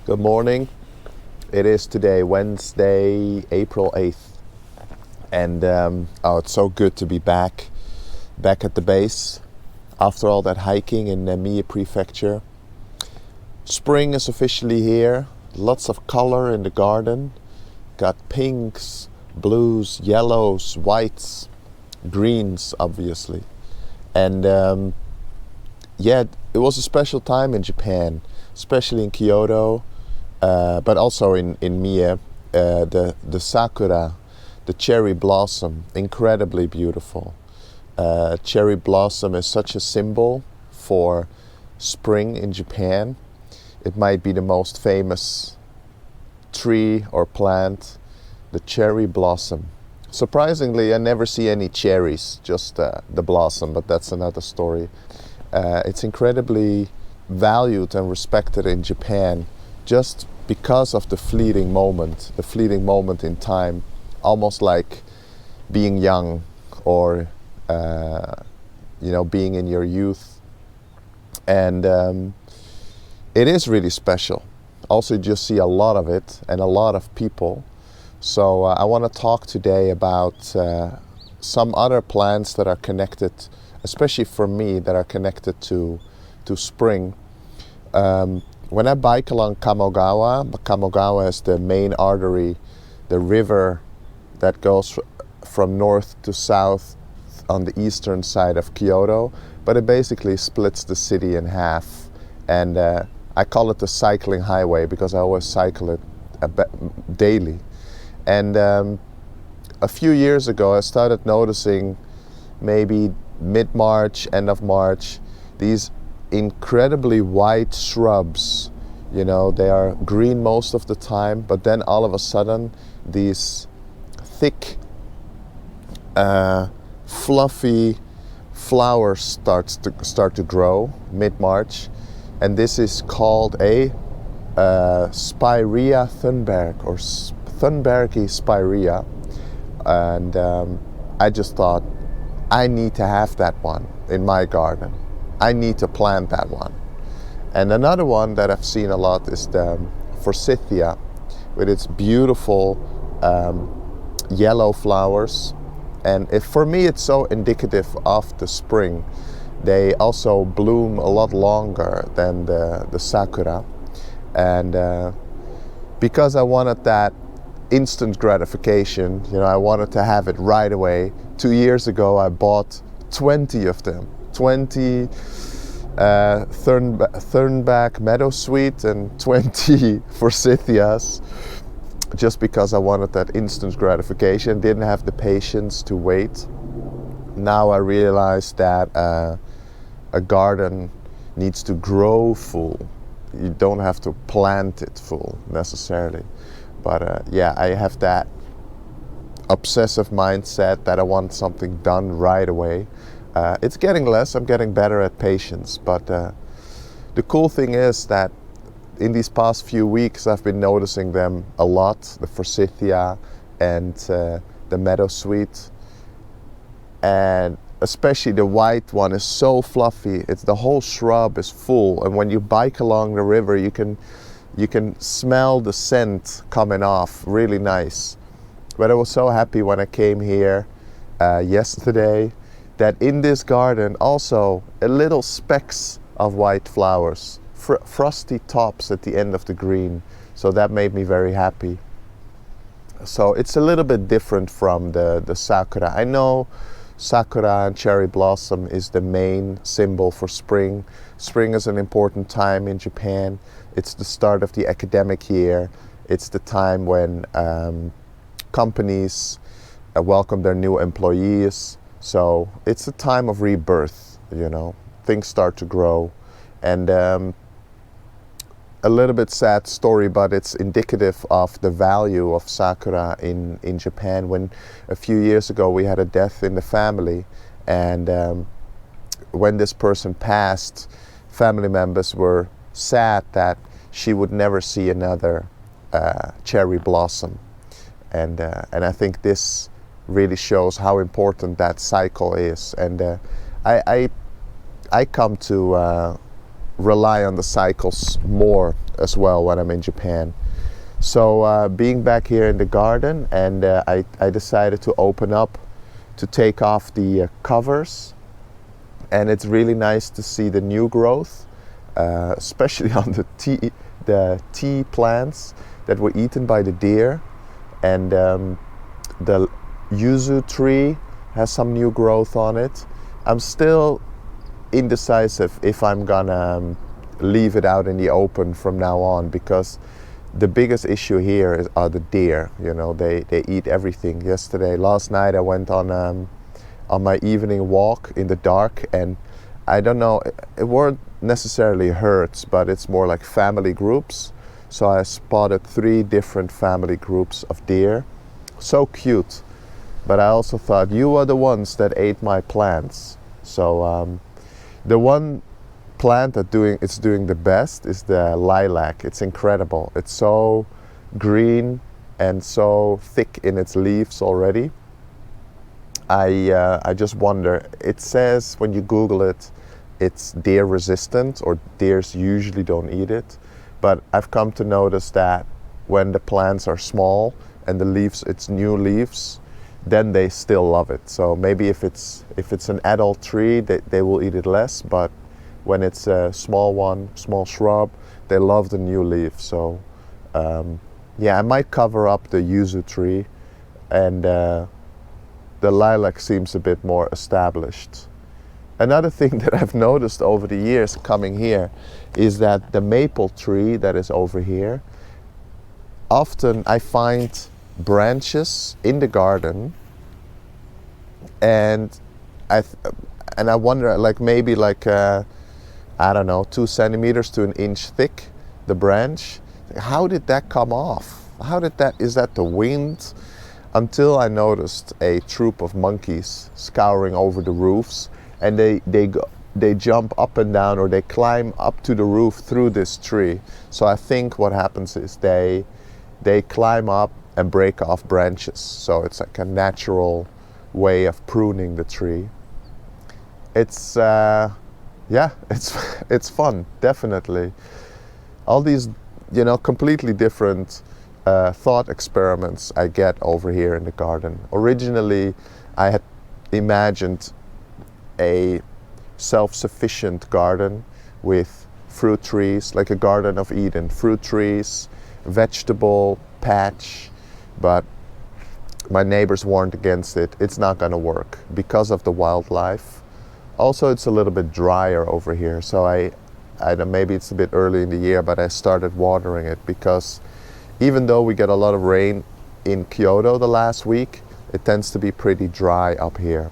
Good morning. It is today Wednesday, April 8th. And it's so good to be back at the base after all that hiking in Mie Prefecture. Spring is officially here. Lots of color in the garden. Got pinks, blues, yellows, whites, greens, obviously. And it was a special time in Japan, especially in Kyoto, but also in Mie. The Sakura, the cherry blossom, incredibly beautiful. Cherry blossom is such a symbol for spring in Japan. It might be the most famous tree or plant, the cherry blossom. Surprisingly, I never see any cherries, just the blossom, but that's another story. It's incredibly valued and respected in Japan just because of the fleeting moment in time, almost like being young or being in your youth. And it is really special. Also, you just see a lot of it and a lot of people. So I want to talk today about some other plants that are connected, especially for me, that are connected to spring. When I bike along Kamogawa is the main artery, the river that goes from north to south on the eastern side of Kyoto, but it basically splits the city in half. And I call it the cycling highway because I always cycle it daily. And a few years ago, I started noticing, maybe mid-March, end of March, these incredibly white shrubs. They are green most of the time, but then all of a sudden, these thick, fluffy flowers start to grow mid-March, and this is called a Spirea Thunberg, or Thunbergi Spirea. And I just thought, I need to have that one in my garden. I need to plant that one. And another one that I've seen a lot is the Forsythia, with its beautiful yellow flowers. And for me, it's so indicative of the spring. They also bloom a lot longer than the Sakura. And because I wanted that instant gratification, I wanted to have it right away. 2 years ago, I bought 20 of them. 20 Thornback Meadowsweet and 20 Forsythias, just because I wanted that instant gratification. Didn't have the patience to wait. Now I realize that a garden needs to grow full. You don't have to plant it full necessarily. But I have that obsessive mindset that I want something done right away. It's getting less, I'm getting better at patience, but the cool thing is that in these past few weeks I've been noticing them a lot, the Forsythia and the Meadowsweet, and especially the white one is so fluffy. The whole shrub is full, and when you bike along the river you can smell the scent coming off, really nice. But I was so happy when I came here yesterday that in this garden also a little specks of white flowers, frosty tops at the end of the green. So that made me very happy. So it's a little bit different from the Sakura. I know Sakura and cherry blossom is the main symbol for spring. Spring is an important time in Japan. It's the start of the academic year. It's the time when companies welcome their new employees. So it's a time of rebirth, things start to grow. And a little bit sad story, but it's indicative of the value of Sakura in Japan. When a few years ago we had a death in the family, and when this person passed, family members were sad that she would never see another cherry blossom. And I think this really shows how important that cycle is. And I come to rely on the cycles more as well when I'm in Japan. So being back here in the garden, and I decided to open up to take off the covers, and it's really nice to see the new growth, especially on the tea plants that were eaten by the deer, and the yuzu tree has some new growth on it. I'm still indecisive if I'm gonna leave it out in the open from now on, because the biggest issue here are the deer. You know, they eat everything. Last night I went on my evening walk in the dark, and I don't know, it weren't necessarily herds, but it's more like family groups. So I spotted 3 different family groups of deer. So cute. But I also thought, you are the ones that ate my plants. So the one plant it's doing the best is the lilac. It's incredible. It's so green and so thick in its leaves already. I just wonder, it says when you Google it, it's deer resistant, or deers usually don't eat it. But I've come to notice that when the plants are small and the leaves, it's new leaves, then they still love it. So maybe if it's an adult tree, they will eat it less, but when it's a small shrub, they love the new leaf. So yeah, I might cover up the yuzu tree, and the lilac seems a bit more established. Another thing that I've noticed over the years coming here is that the maple tree that is over here, often I find branches in the garden, and I wonder, like maybe like I don't know, 2 centimeters to an inch thick, the branch. How did that come off? Is that the wind? Until I noticed a troop of monkeys scouring over the roofs, and they jump up and down, or they climb up to the roof through this tree. So I think what happens is they climb up and break off branches. So it's like a natural way of pruning the tree. It's yeah, it's fun, definitely. All these, you know, completely different thought experiments I get over here in the garden. Originally, I had imagined a self-sufficient garden with fruit trees, like a Garden of Eden, fruit trees, vegetable patch, but my neighbors warned against it. It's not going to work because of the wildlife. Also, it's a little bit drier over here, so I don't, maybe it's a bit early in the year, but I started watering it, because even though we get a lot of rain in Kyoto the last week, it tends to be pretty dry up here.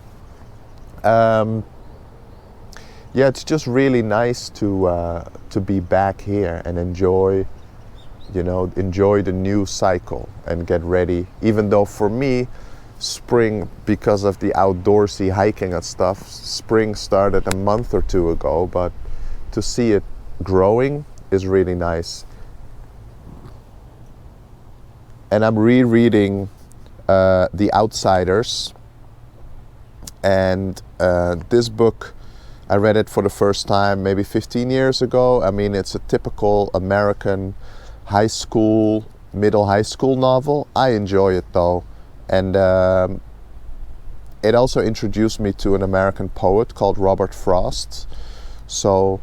Yeah, it's just really nice to be back here and enjoy the new cycle and get ready. Even though for me, spring, because of the outdoorsy hiking and stuff, spring started a month or 2 ago, but to see it growing is really nice. And I'm rereading The Outsiders, and this book, I read it for the first time maybe 15 years ago. I mean, it's a typical American middle high school novel. I enjoy it though. And it also introduced me to an American poet called Robert Frost. So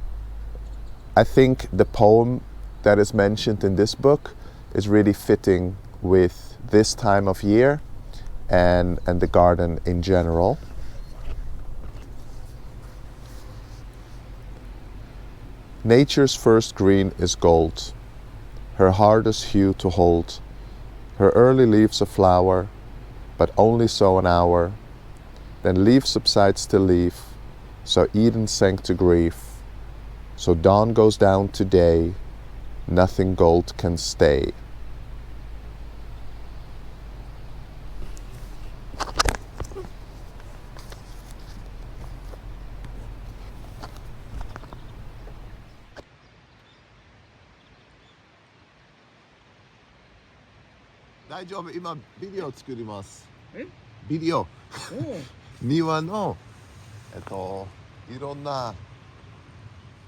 I think the poem that is mentioned in this book is really fitting with this time of year and the garden in general. Nature's first green is gold, her hardest hue to hold. Her early leaves a flower, but only so an hour. Then leaf subsides to leaf, so Eden sank to grief. So dawn goes down to day, nothing gold can stay. Daijoubu, 今ビデオ作ります。ビデオ。庭のいろんな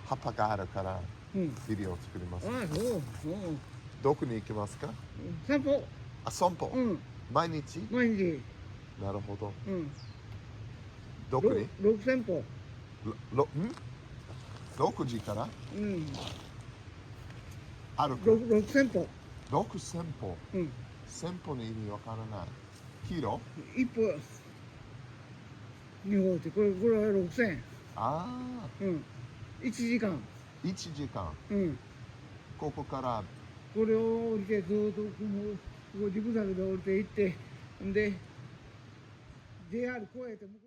葉っぱがあるからうん。ビデオを作ります。ああ、そう。どこに行きますか？散歩。散歩、うん。毎日？毎日。なるほど。うん。どこに6000歩。6時からうん。歩く6000歩。6000歩。うん。1000歩の意味わからない。キロ？一歩。2歩って、これは6000。あうん。1時間。あ、1時間。うん。ここからこれを降りて、ずっとここジグザグで降りていって、んで、JR 越えて向こう。